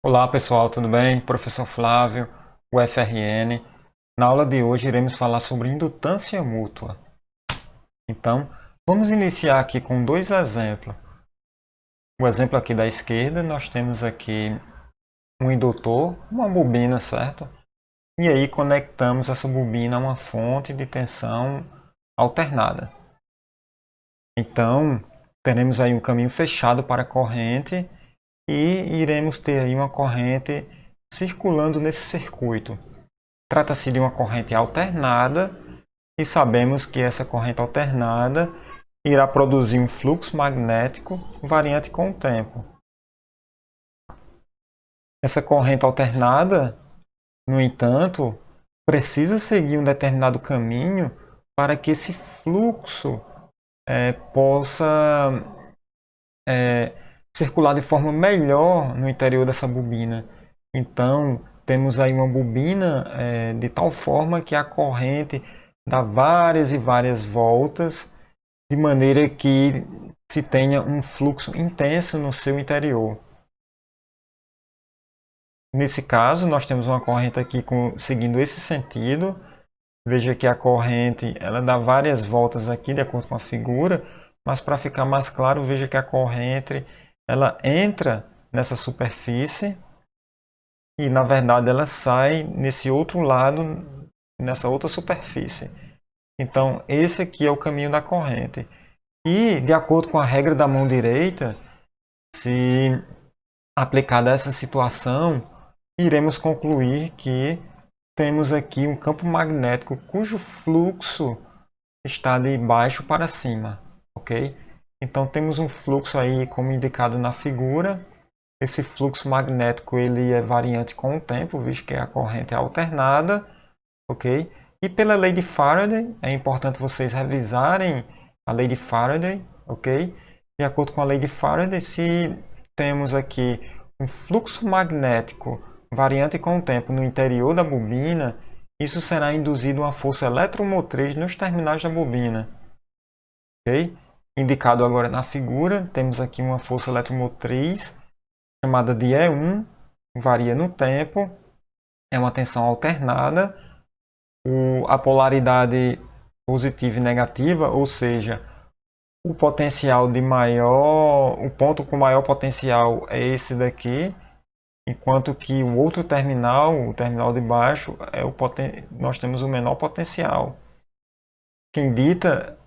Olá pessoal, tudo bem? Professor Flávio, UFRN. Na aula de hoje iremos falar sobre indutância mútua. Então, vamos iniciar aqui com dois exemplos. O exemplo aqui da esquerda, nós temos aqui um indutor, uma bobina, certo? E aí conectamos essa bobina a uma fonte de tensão alternada. Então, teremos aí um caminho fechado para a corrente e iremos ter aí uma corrente circulando nesse circuito. Trata-se de uma corrente alternada e sabemos que essa corrente alternada irá produzir um fluxo magnético variante com o tempo. Essa corrente alternada, no entanto, precisa seguir um determinado caminho para que esse fluxo possa circular de forma melhor no interior dessa bobina. Então, temos aí uma bobina de tal forma que a corrente dá várias e várias voltas, de maneira que se tenha um fluxo intenso no seu interior. Nesse caso, nós temos uma corrente aqui seguindo esse sentido. Veja que a corrente ela dá várias voltas aqui de acordo com a figura, mas para ficar mais claro, veja que a corrente ela entra nessa superfície e na verdade ela sai nesse outro lado, nessa outra superfície. Então esse aqui é o caminho da corrente. E de acordo com a regra da mão direita, se aplicada essa situação, iremos concluir que temos aqui um campo magnético cujo fluxo está de baixo para cima, ok? Então temos um fluxo aí como indicado na figura. Esse fluxo magnético ele é variante com o tempo, visto que a corrente é alternada, ok? E pela lei de Faraday, é importante vocês revisarem a lei de Faraday, ok? De acordo com a lei de Faraday, se temos aqui um fluxo magnético variante com o tempo no interior da bobina, isso será induzido uma força eletromotriz nos terminais da bobina, ok? Indicado agora na figura, temos aqui uma força eletromotriz chamada de E1, varia no tempo, é uma tensão alternada, a polaridade positiva e negativa, ou seja, o potencial de maior, o ponto com maior potencial é esse daqui, enquanto que o outro terminal, o terminal de baixo, nós temos o menor potencial. Quem dita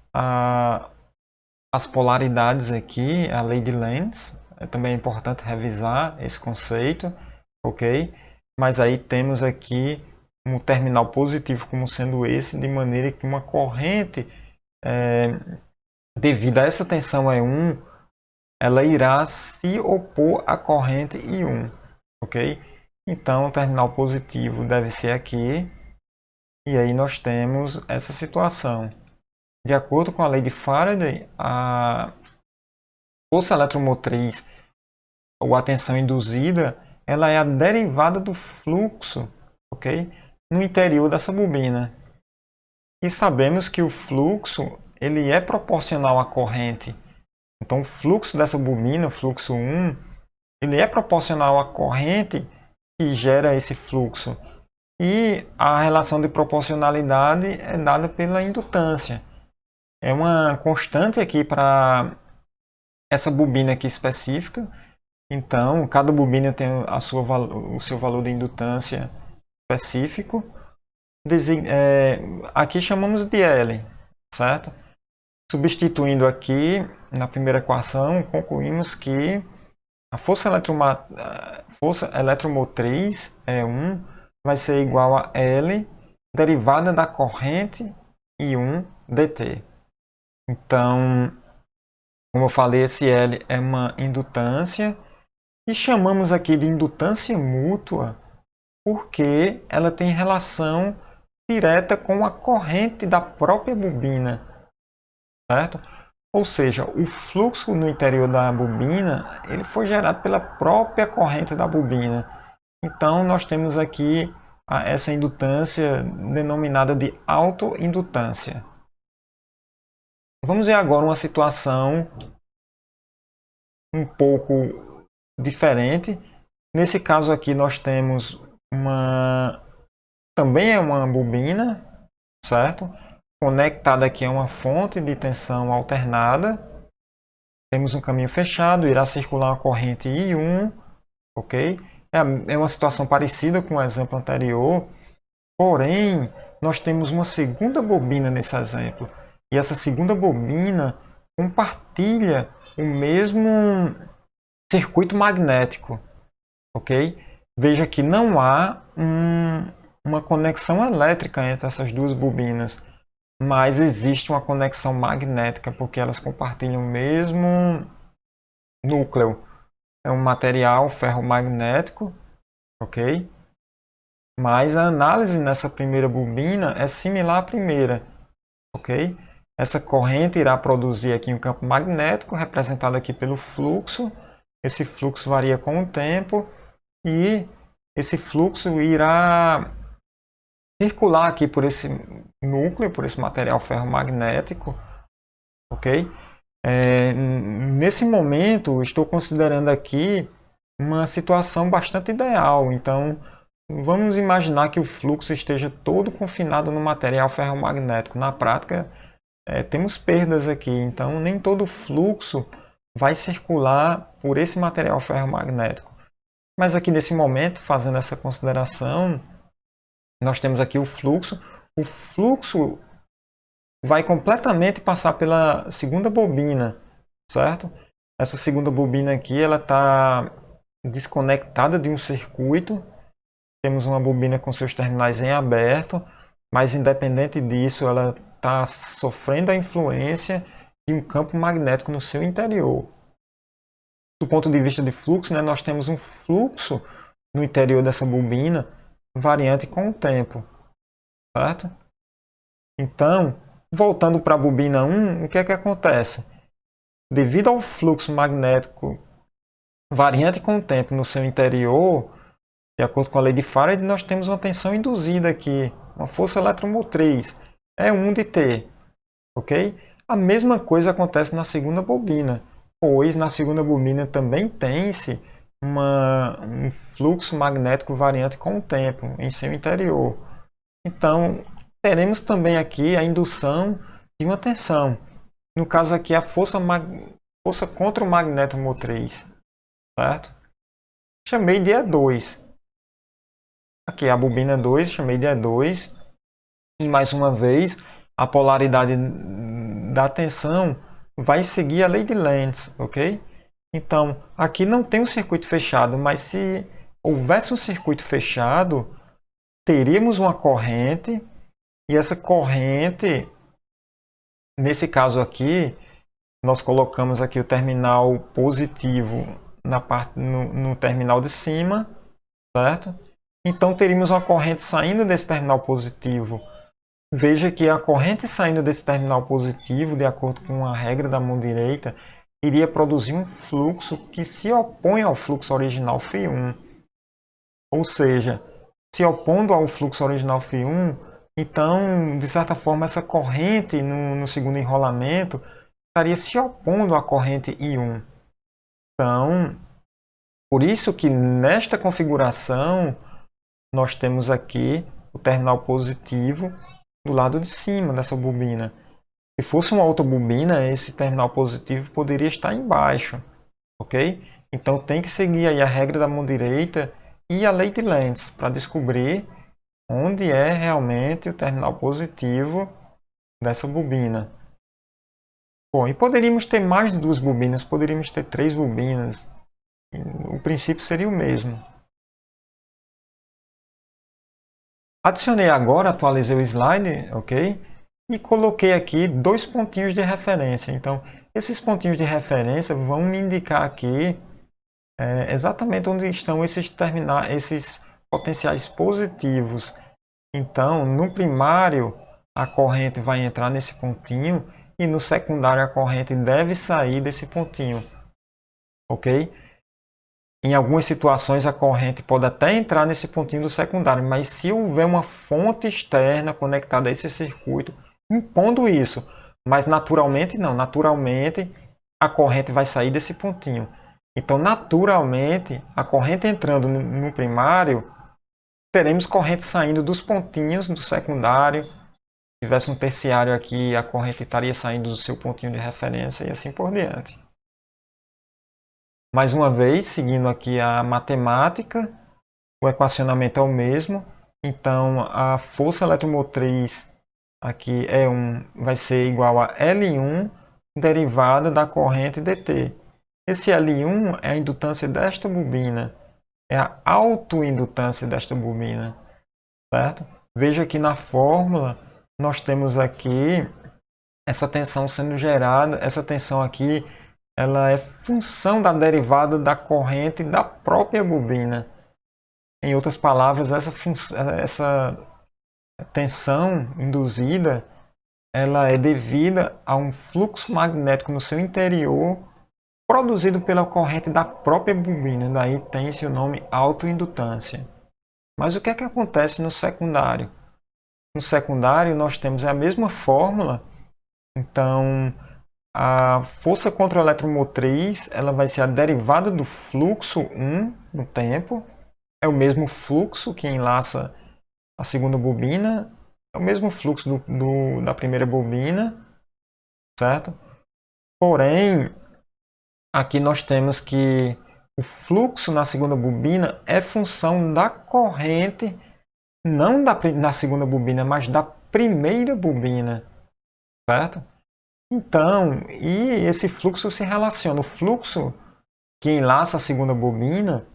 as polaridades aqui, a lei de Lenz, também é importante revisar esse conceito, ok? Mas aí temos aqui um terminal positivo como sendo esse, de maneira que uma corrente, devido a essa tensão E1, ela irá se opor à corrente I1, ok? Então o terminal positivo deve ser aqui, e aí nós temos essa situação. De acordo com a lei de Faraday, a força eletromotriz ou a tensão induzida, ela é a derivada do fluxo, ok? No interior dessa bobina. E sabemos que o fluxo ele é proporcional à corrente. Então o fluxo dessa bobina, o fluxo 1, ele é proporcional à corrente que gera esse fluxo. E a relação de proporcionalidade é dada pela indutância. É uma constante aqui para essa bobina aqui específica. Então, cada bobina tem o seu valor de indutância específico. Aqui chamamos de L, certo? Substituindo aqui na primeira equação, concluímos que a força eletromotriz E1 vai ser igual a L derivada da corrente I1 dt. Então, como eu falei, esse L é uma indutância e chamamos aqui de indutância mútua porque ela tem relação direta com a corrente da própria bobina, certo? Ou seja, o fluxo no interior da bobina ele foi gerado pela própria corrente da bobina. Então, nós temos aqui essa indutância denominada de autoindutância. Vamos ver agora uma situação um pouco diferente. Nesse caso aqui nós temos também é uma bobina, certo? Conectada aqui a uma fonte de tensão alternada. Temos um caminho fechado, irá circular uma corrente I1, ok? É uma situação parecida com o exemplo anterior, porém, nós temos uma segunda bobina nesse exemplo. E essa segunda bobina compartilha o mesmo circuito magnético, ok? Veja que não há uma conexão elétrica entre essas duas bobinas, mas existe uma conexão magnética, porque elas compartilham o mesmo núcleo. É um material ferromagnético, ok? Mas a análise nessa primeira bobina é similar à primeira, ok? Essa corrente irá produzir aqui um campo magnético, representado aqui pelo fluxo. Esse fluxo varia com o tempo e esse fluxo irá circular aqui por esse núcleo, por esse material ferromagnético, ok? Nesse momento, estou considerando aqui uma situação bastante ideal. Então, vamos imaginar que o fluxo esteja todo confinado no material ferromagnético. Na prática, temos perdas aqui. Então, nem todo o fluxo vai circular por esse material ferromagnético. Mas aqui nesse momento, fazendo essa consideração, nós temos aqui o fluxo. O fluxo vai completamente passar pela segunda bobina, certo? Essa segunda bobina aqui, ela está desconectada de um circuito. Temos uma bobina com seus terminais em aberto, mas independente disso, ela está sofrendo a influência de um campo magnético no seu interior. Do ponto de vista de fluxo, né, nós temos um fluxo no interior dessa bobina variante com o tempo, certo? Então, voltando para a bobina 1, o que é que acontece? Devido ao fluxo magnético variante com o tempo no seu interior, de acordo com a lei de Faraday, nós temos uma tensão induzida aqui, uma força eletromotriz, E1 de T, ok? A mesma coisa acontece na segunda bobina, pois na segunda bobina também tem-se um fluxo magnético variante com o tempo em seu interior. Então, teremos também aqui a indução de uma tensão. No caso aqui, a força contra o magneto motriz, certo? Chamei de E2. Aqui a bobina 2, chamei de E2. E mais uma vez, a polaridade da tensão vai seguir a lei de Lenz, ok? Então, aqui não tem um circuito fechado, mas se houvesse um circuito fechado, teríamos uma corrente, e essa corrente, nesse caso aqui, nós colocamos aqui o terminal positivo no terminal de cima, certo? Então teríamos uma corrente saindo desse terminal positivo. Veja que a corrente saindo desse terminal positivo, de acordo com a regra da mão direita, iria produzir um fluxo que se opõe ao fluxo original φ1. Ou seja, se opondo ao fluxo original φ1, então, de certa forma, essa corrente no segundo enrolamento estaria se opondo à corrente I1. Então, por isso que nesta configuração, nós temos aqui o terminal positivo do lado de cima dessa bobina. Se fosse uma outra bobina, esse terminal positivo poderia estar embaixo, ok? Então tem que seguir aí a regra da mão direita e a lei de Lenz para descobrir onde é realmente o terminal positivo dessa bobina. Bom, e poderíamos ter mais de duas bobinas, poderíamos ter 3 bobinas. O princípio seria o mesmo. Adicionei agora, atualizei o slide, ok? E coloquei aqui 2 pontinhos de referência. Então, esses pontinhos de referência vão me indicar aqui exatamente onde estão esses potenciais positivos. Então, no primário, a corrente vai entrar nesse pontinho e no secundário a corrente deve sair desse pontinho, ok? Em algumas situações a corrente pode até entrar nesse pontinho do secundário, mas se houver uma fonte externa conectada a esse circuito impondo isso, mas naturalmente não, naturalmente a corrente vai sair desse pontinho. Então, naturalmente, a corrente entrando no primário, teremos corrente saindo dos pontinhos do secundário. Se tivesse um terciário aqui, a corrente estaria saindo do seu pontinho de referência e assim por diante. Mais uma vez, seguindo aqui a matemática, o equacionamento é o mesmo. Então, a força eletromotriz aqui vai ser igual a L1 derivada da corrente dt. Esse L1 é a indutância desta bobina, é a autoindutância desta bobina, certo? Veja que na fórmula nós temos aqui essa tensão sendo gerada, essa tensão aqui ela é função da derivada da corrente da própria bobina. Em outras palavras, essa tensão induzida ela é devida a um fluxo magnético no seu interior produzido pela corrente da própria bobina. Daí tem-se o nome autoindutância. Mas o que é que acontece no secundário? No secundário nós temos a mesma fórmula. Então, a força contra a eletromotriz ela vai ser a derivada do fluxo 1 no tempo. É o mesmo fluxo que enlaça a segunda bobina. É o mesmo fluxo da primeira bobina, certo? Porém, aqui nós temos que o fluxo na segunda bobina é função da corrente, não da segunda bobina, mas da primeira bobina, certo? Então, e esse fluxo se relaciona. O fluxo que enlaça a segunda bobina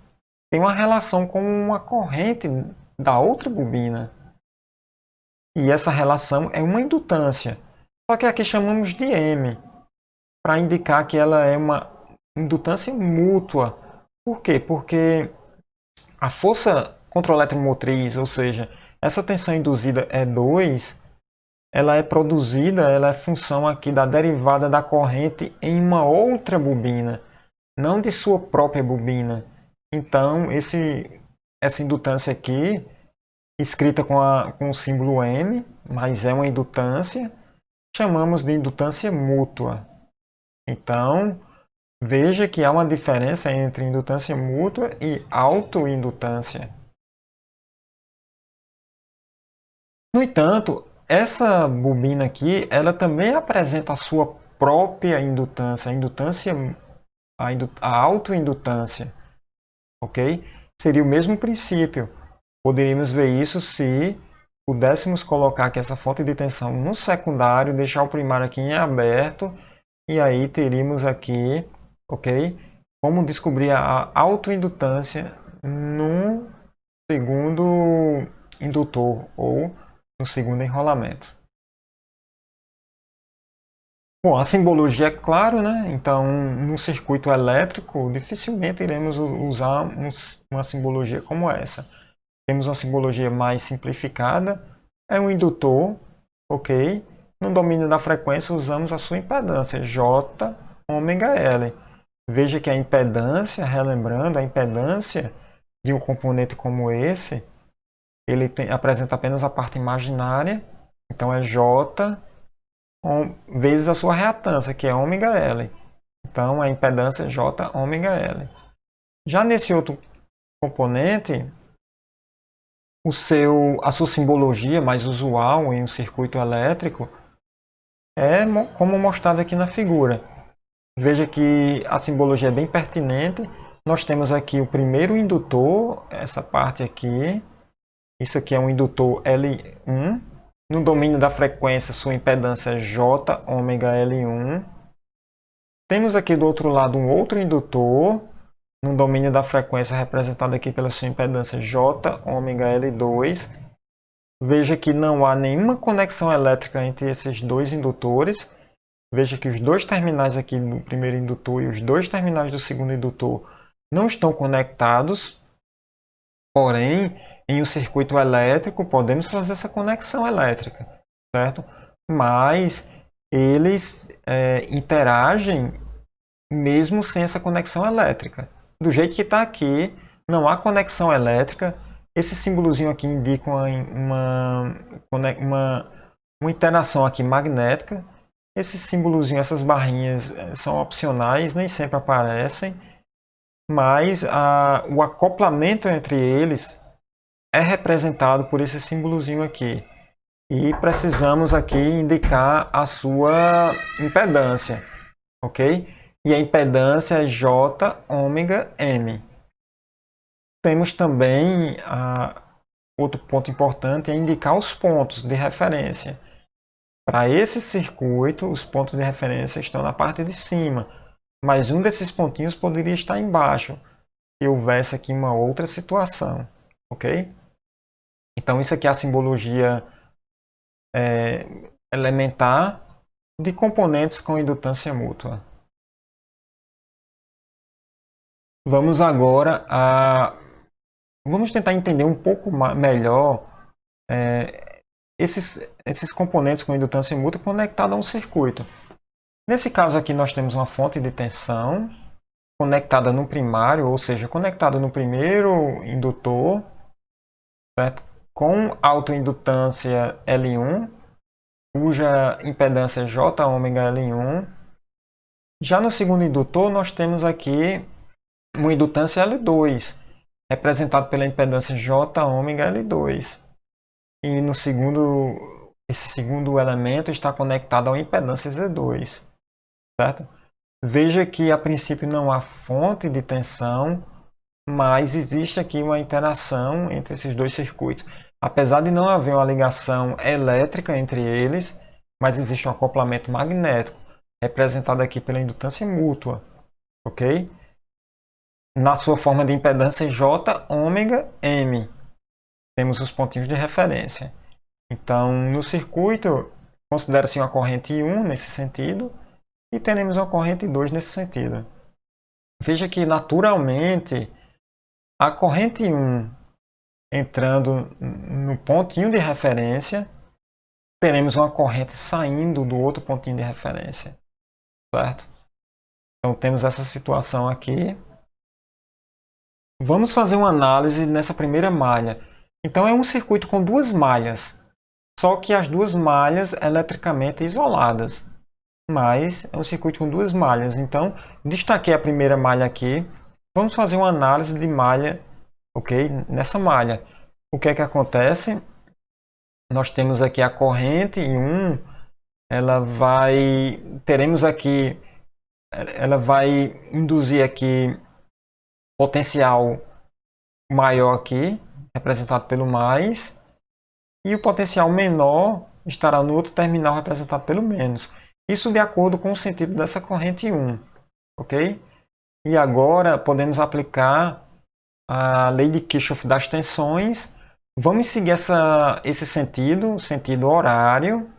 tem uma relação com uma corrente da outra bobina. E essa relação é uma indutância. Só que aqui chamamos de M, para indicar que ela é uma indutância mútua. Por quê? Porque a força contra a eletromotriz, ou seja, essa tensão induzida E2, ela é produzida, ela é função aqui da derivada da corrente em uma outra bobina, não de sua própria bobina. Então, essa indutância aqui, escrita com o símbolo M, mas é uma indutância, chamamos de indutância mútua. Então, veja que há uma diferença entre indutância mútua e autoindutância. No entanto, essa bobina aqui, ela também apresenta a sua própria indutância, a autoindutância, ok? Seria o mesmo princípio. Poderíamos ver isso se pudéssemos colocar aqui essa fonte de tensão no secundário, deixar o primário aqui em aberto, e aí teríamos aqui, ok? Como descobrir a autoindutância no segundo indutor ou no segundo enrolamento. Bom, a simbologia é claro, né? Então, no circuito elétrico, dificilmente iremos usar uma simbologia como essa. Temos uma simbologia mais simplificada, é um indutor, ok? No domínio da frequência usamos a sua impedância, J ômega L. Veja que a impedância, relembrando, a impedância de um componente como esse, ele apresenta apenas a parte imaginária, então é J vezes a sua reatância, que é ômega L. Então a impedância é J ômega L. Já nesse outro componente, a sua simbologia mais usual em um circuito elétrico é como mostrado aqui na figura. Veja que a simbologia é bem pertinente. Nós temos aqui o primeiro indutor, essa parte aqui. Isso aqui é um indutor L1. No domínio da frequência, sua impedância é J ômega L1. Temos aqui do outro lado um outro indutor, no domínio da frequência representado aqui pela sua impedância J ômega L2. Veja que não há nenhuma conexão elétrica entre esses dois indutores. Veja que os dois terminais aqui do primeiro indutor e os dois terminais do segundo indutor não estão conectados. Porém, em um circuito elétrico, podemos fazer essa conexão elétrica, certo? Mas eles interagem mesmo sem essa conexão elétrica. Do jeito que está aqui, não há conexão elétrica. Esse símbolozinho aqui indica uma interação aqui magnética. Esse símbolozinho, essas barrinhas são opcionais, nem sempre aparecem. mas o acoplamento entre eles é representado por esse símbolozinho aqui. E precisamos aqui indicar a sua impedância, ok? E a impedância é J ômega M. Temos também outro ponto importante é indicar os pontos de referência. Para esse circuito, os pontos de referência estão na parte de cima, mas um desses pontinhos poderia estar embaixo, se houvesse aqui uma outra situação, ok? Então isso aqui é a simbologia elementar de componentes com indutância mútua. Vamos agora vamos tentar entender um pouco melhor esses componentes com indutância mútua conectados a um circuito. Nesse caso aqui nós temos uma fonte de tensão conectada no primário, ou seja, conectada no primeiro indutor, certo? Com autoindutância L1, cuja impedância é J ômega L1. Já no segundo indutor nós temos aqui uma indutância L2, representado pela impedância J ômega L2. E no esse segundo elemento está conectado a uma impedância Z2, certo? Veja que a princípio não há fonte de tensão, mas existe aqui uma interação entre esses dois circuitos. Apesar de não haver uma ligação elétrica entre eles, mas existe um acoplamento magnético, representado aqui pela indutância mútua, ok? Na sua forma de impedância J ômega M. Temos os pontinhos de referência. Então, no circuito, considera-se uma corrente I1 nesse sentido e teremos uma corrente I2 nesse sentido. Veja que, naturalmente, a corrente I1 entrando no pontinho de referência, teremos uma corrente saindo do outro pontinho de referência, certo? Então, temos essa situação aqui. Vamos fazer uma análise nessa primeira malha. Então, é um circuito com duas malhas, só que as duas malhas eletricamente isoladas. Mas é um circuito com duas malhas. Então, destaquei a primeira malha aqui. Vamos fazer uma análise de malha, ok? Nessa malha. O que é que acontece? Nós temos aqui a corrente I1, ela vai induzir aqui potencial maior aqui, representado pelo mais, e o potencial menor estará no outro terminal, representado pelo menos. Isso de acordo com o sentido dessa corrente I1, ok? E agora podemos aplicar a lei de Kirchhoff das tensões. Vamos seguir esse sentido, sentido horário,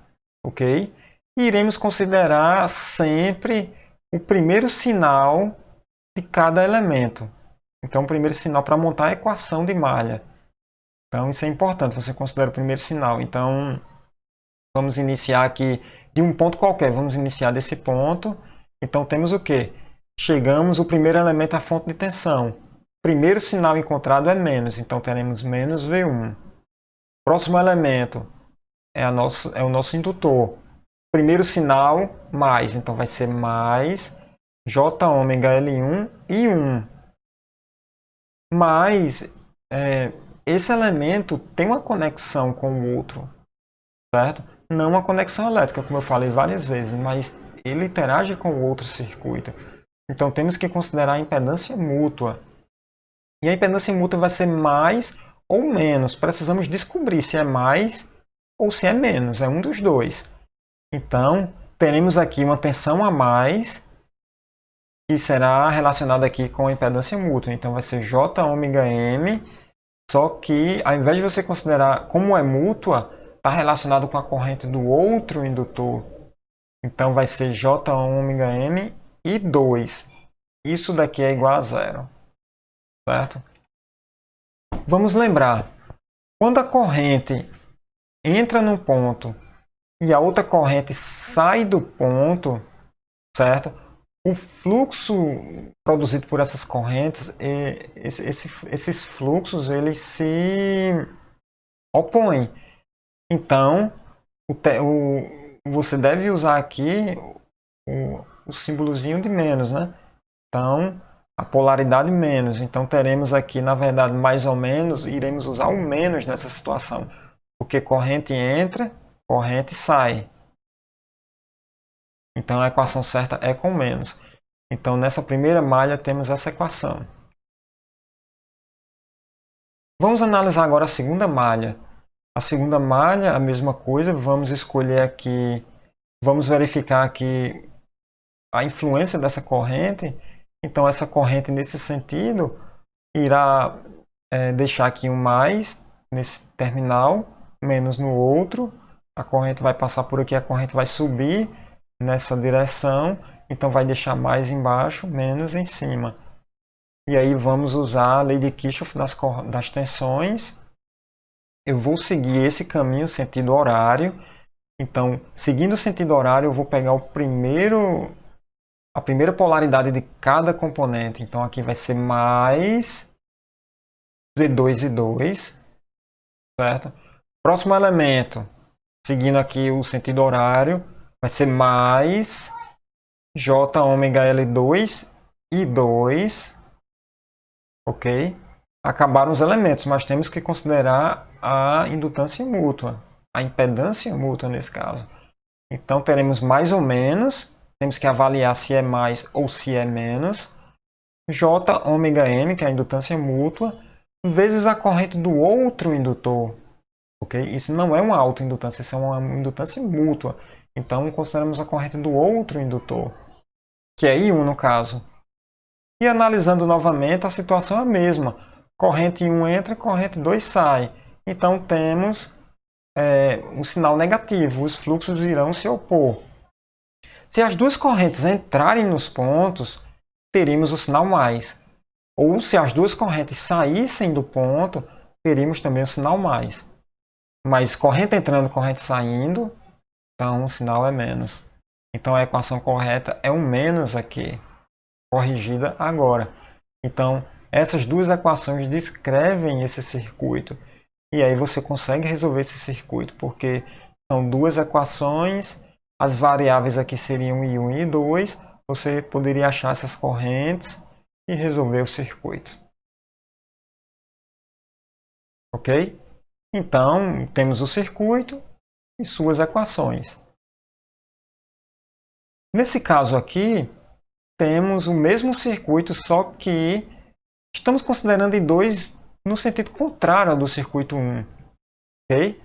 ok? E iremos considerar sempre o primeiro sinal de cada elemento. Então, o primeiro sinal para montar a equação de malha. Então, isso é importante, você considera o primeiro sinal. Então, vamos iniciar aqui de um ponto qualquer. Vamos iniciar desse ponto. Então, temos o quê? Chegamos, o primeiro elemento é a fonte de tensão. Primeiro sinal encontrado é menos, então teremos menos V1. Próximo elemento é o nosso indutor. Primeiro sinal, mais, então vai ser mais J ômega L1 e 1. Mas esse elemento tem uma conexão com o outro, certo? Não uma conexão elétrica, como eu falei várias vezes, mas ele interage com o outro circuito. Então temos que considerar a impedância mútua. E a impedância mútua vai ser mais ou menos. Precisamos descobrir se é mais ou se é menos. É um dos dois. Então, teremos aqui uma tensão a mais, que será relacionada aqui com a impedância mútua. Então, vai ser J ômega M. Só que, ao invés de você considerar como é mútua, está relacionado com a corrente do outro indutor. Então, vai ser J ômega M e 2. Isso daqui é igual a zero. Certo? Vamos lembrar, quando a corrente entra num ponto e a outra corrente sai do ponto, certo? O fluxo produzido por essas correntes, esses fluxos, eles se opõem. Então, você deve usar aqui o símbolozinho de menos, né? Então, a polaridade menos. Então teremos aqui, na verdade, mais ou menos, iremos usar o menos nessa situação. Porque corrente entra, corrente sai. Então a equação certa é com menos. Então nessa primeira malha temos essa equação. Vamos analisar agora a segunda malha. A segunda malha, a mesma coisa, vamos escolher aqui, vamos verificar aqui a influência dessa corrente. Então essa corrente nesse sentido irá deixar aqui um mais nesse terminal, menos no outro. A corrente vai passar por aqui, a corrente vai subir nessa direção, então vai deixar mais embaixo, menos em cima. E aí vamos usar a lei de Kirchhoff das tensões. Eu vou seguir esse caminho, sentido horário. Então, seguindo o sentido horário, eu vou pegar a primeira polaridade de cada componente. Então, aqui vai ser mais Z2 e 2, certo? Próximo elemento, seguindo aqui o sentido horário, vai ser mais J ômega L2 e 2, ok? Acabaram os elementos, mas temos que considerar a indutância mútua, a impedância mútua nesse caso. Então teremos mais ou menos, temos que avaliar se é mais ou se é menos, J ômega M, que é a indutância mútua, vezes a corrente do outro indutor. Okay? Isso não é uma autoindutância, isso é uma indutância mútua. Então consideramos a corrente do outro indutor, que é I1 no caso. E analisando novamente, a situação é a mesma. Corrente 1 entra, corrente 2 sai. Então temos um sinal negativo, os fluxos irão se opor. Se as duas correntes entrarem nos pontos, teríamos o sinal mais. Ou se as duas correntes saíssem do ponto, teríamos também o sinal mais. Mas corrente entrando, corrente saindo, então o sinal é menos. Então a equação correta é um menos aqui, corrigida agora. Então essas duas equações descrevem esse circuito. E aí você consegue resolver esse circuito, porque são duas equações, as variáveis aqui seriam I1 e I2, você poderia achar essas correntes e resolver o circuito. Ok? Então, temos o circuito e suas equações. Nesse caso aqui, temos o mesmo circuito, só que estamos considerando I2 no sentido contrário ao do circuito 1. Okay?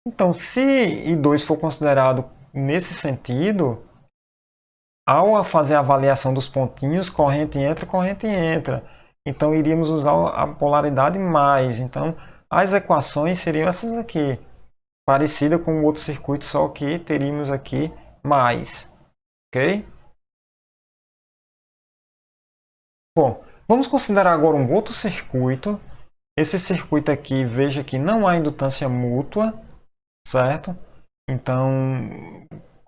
Então, se I2 for considerado nesse sentido, ao fazer a avaliação dos pontinhos, corrente entra. Então, iríamos usar a polaridade mais. Então, as equações seriam essas aqui. Parecida com o outro circuito, só que teríamos aqui mais. Ok? Bom, vamos considerar agora um outro circuito. Esse circuito aqui, veja que não há indutância mútua, certo? Então,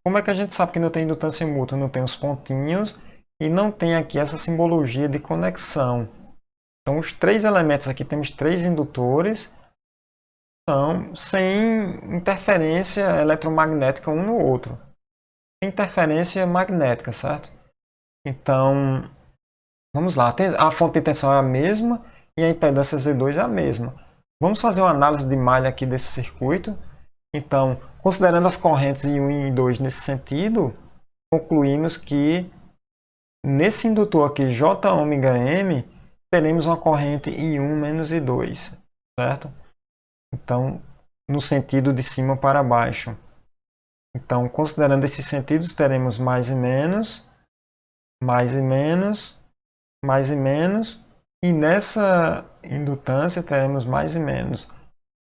como é que a gente sabe que não tem indutância mútua? Não tem os pontinhos e não tem aqui essa simbologia de conexão. Então, os três elementos aqui, temos três indutores, são sem interferência eletromagnética um no outro. Sem interferência magnética, certo? Então, vamos lá. A fonte de tensão é a mesma e a impedância Z2 é a mesma. Vamos fazer uma análise de malha aqui desse circuito. Então, considerando as correntes I1 e I2 nesse sentido, concluímos que nesse indutor aqui, J ômega M, teremos uma corrente I1 menos I2, certo? Então, no sentido de cima para baixo. Então, considerando esses sentidos, teremos mais e menos, mais e menos, mais e menos, e nessa indutância teremos mais e menos,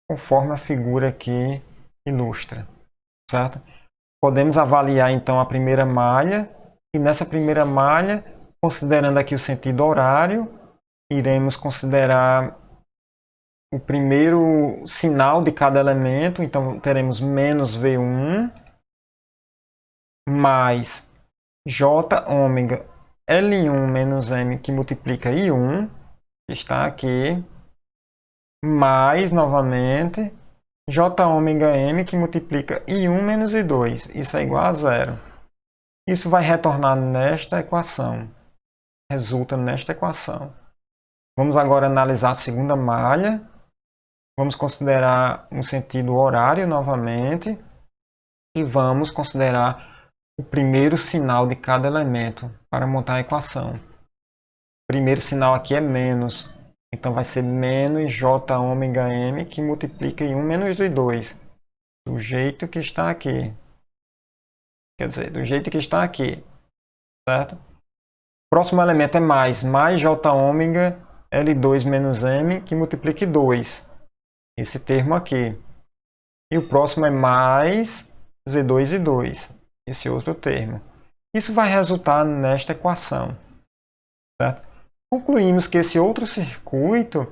conforme a figura aqui ilustra, certo? Podemos avaliar então a primeira malha, e nessa primeira malha, considerando aqui o sentido horário, iremos considerar o primeiro sinal de cada elemento, então teremos menos V1 mais J ômega L1 menos M que multiplica I1, que está aqui, mais novamente J ômega M que multiplica I1 menos I2, isso é igual a zero. Isso vai retornar nesta equação. resulta nesta equação. Vamos agora analisar a segunda malha. Vamos considerar um sentido horário novamente. E vamos considerar o primeiro sinal de cada elemento para montar a equação. O primeiro sinal aqui é menos. Então vai ser menos j ômega m que multiplica em 1 menos de 2. Do jeito que está aqui. Quer dizer, do jeito que está aqui. Certo? O próximo elemento é mais j ômega L2 menos m que multiplique 2. Esse termo aqui. E o próximo é mais Z2 e 2. Esse outro termo. Isso vai resultar nesta equação. Certo? Concluímos que esse outro circuito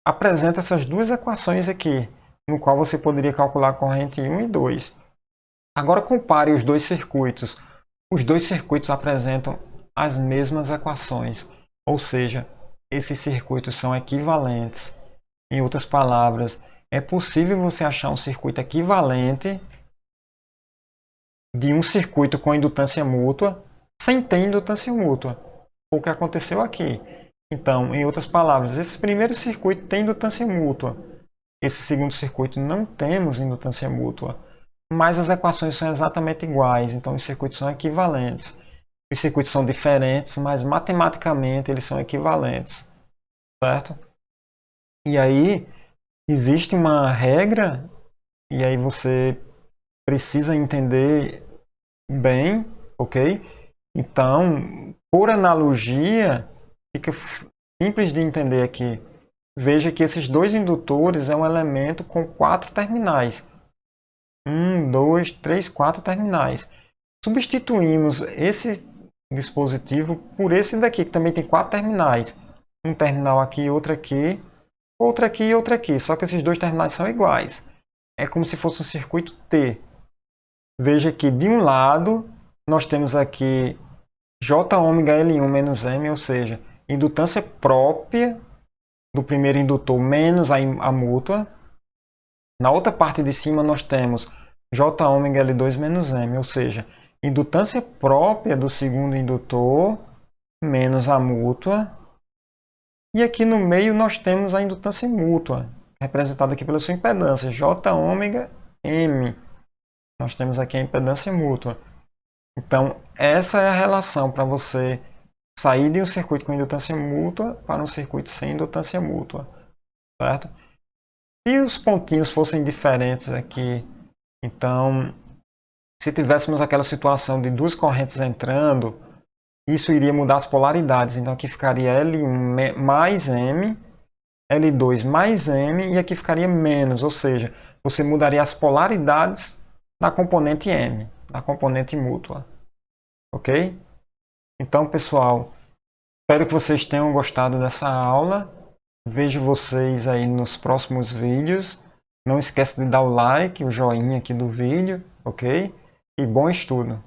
apresenta essas duas equações aqui, no qual você poderia calcular a corrente 1 e 2. Agora compare os dois circuitos. Os dois circuitos apresentam as mesmas equações, ou seja, esses circuitos são equivalentes. Em outras palavras, é possível você achar um circuito equivalente de um circuito com indutância mútua sem ter indutância mútua. Foi o que aconteceu aqui. Então, em outras palavras, esse primeiro circuito tem indutância mútua. Esse segundo circuito não temos indutância mútua. Mas as equações são exatamente iguais, então os circuitos são equivalentes. Os circuitos são diferentes, mas matematicamente eles são equivalentes. Certo? E aí, existe uma regra, e aí você precisa entender bem, ok? Então, por analogia, fica simples de entender aqui. Veja que esses dois indutores é um elemento com 4 terminais. 1, 2, 3, 4 terminais. Substituímos esse dispositivo por esse daqui, que também tem 4 terminais. Um terminal aqui, outro aqui, outro aqui e outro aqui. Só que esses dois terminais são iguais. É como se fosse um circuito T. Veja que de um lado nós temos aqui j ômega L1 menos m, ou seja, indutância própria do primeiro indutor menos a mútua. Na outra parte de cima nós temos j ômega L2 menos m, ou seja, indutância própria do segundo indutor menos a mútua. E aqui no meio nós temos a indutância mútua, representada aqui pela sua impedância, j ômega m. Nós temos aqui a impedância mútua. Então, essa é a relação para você sair de um circuito com indutância mútua para um circuito sem indutância mútua. Certo? Se os pontinhos fossem diferentes aqui, então, se tivéssemos aquela situação de duas correntes entrando, isso iria mudar as polaridades. Então, aqui ficaria L1 mais M, L2 mais M, e aqui ficaria menos, ou seja, você mudaria as polaridades da componente M, da componente mútua. Ok? Então, pessoal, espero que vocês tenham gostado dessa aula. Vejo vocês aí nos próximos vídeos. Não esqueça de dar o like, o joinha aqui do vídeo, ok? E bom estudo!